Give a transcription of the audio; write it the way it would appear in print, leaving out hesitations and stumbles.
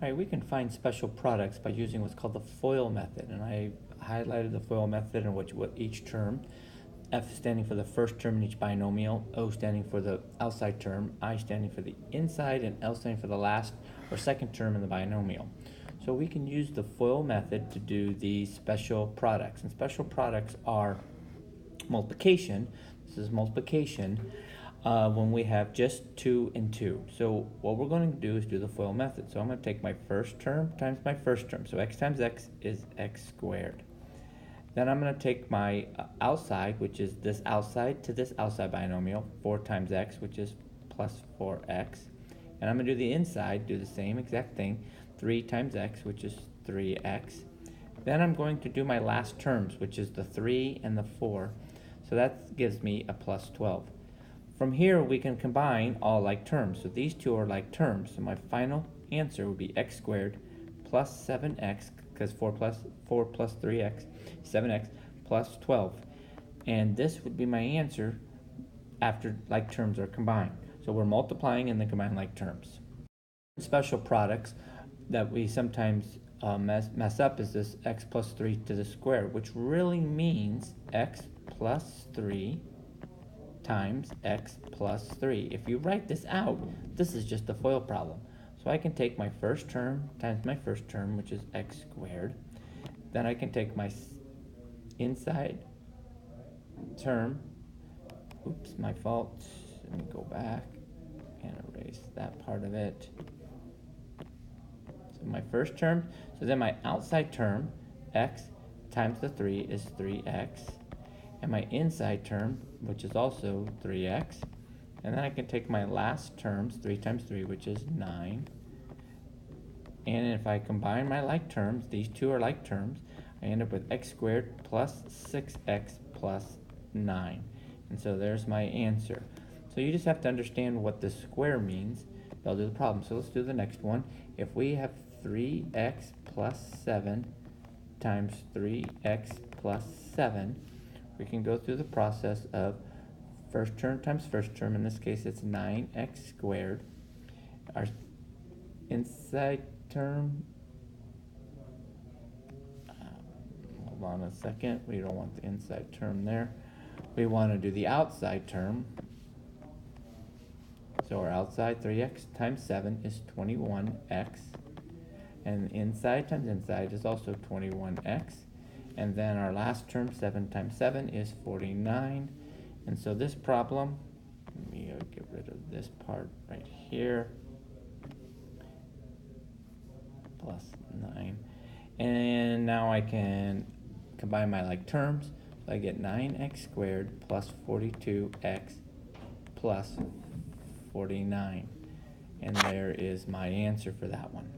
All right, we can find special products by using what's called the FOIL method, and I highlighted the FOIL method and what each term, F standing for the first term in each binomial, O standing for the outside term, I standing for the inside, and L standing for the last or second term in the binomial. So we can use the FOIL method to do these special products, and special products are multiplication. This is multiplication when we have just 2 and 2. So what we're going to do is do the FOIL method. So I'm going to take my first term times my first term. So x times x is x squared. Then I'm going to take my outside, which is this outside, to this outside binomial, 4 times x, which is plus 4x. And I'm going to do the inside, do the same exact thing, 3 times x, which is 3x. Then I'm going to do my last terms, which is the 3 and the 4. So that gives me a plus 12. From here, we can combine all like terms. So these two are like terms. So my final answer would be x squared plus 7x, because 4 plus 3x, 7x plus 12. And this would be my answer after like terms are combined. So we're multiplying and then combine like terms. Special products that we sometimes mess up is this x plus 3 to the square, which really means x plus 3 times x plus 3. If you write this out, this is just a FOIL problem. So I can take my first term times my first term, which is x squared. Then I can take my inside term. Oops, my fault. Let me go back and erase that part of it. So my first term, so then my outside term, x times the 3 is 3x. And my inside term, which is also 3x. And then I can take my last terms, 3 times 3, which is 9. And if I combine my like terms, these two are like terms, I end up with x squared plus 6x plus 9. And so there's my answer. So you just have to understand what the square means. That'll do the problem. So let's do the next one. If we have 3x plus 7 times 3x plus 7, we can go through the process of first term times first term. In this case, it's 9x squared. Our inside term, hold on a second, we don't want the inside term there. We want to do the outside term. So our outside, 3x times 7 is 21x. And inside times inside is also 21x. And then our last term, 7 times 7 is 49. And so this problem, let me get rid of this part right here, plus 9. And now I can combine my like terms. So I get 9x squared plus 42x plus 49. And there is my answer for that one.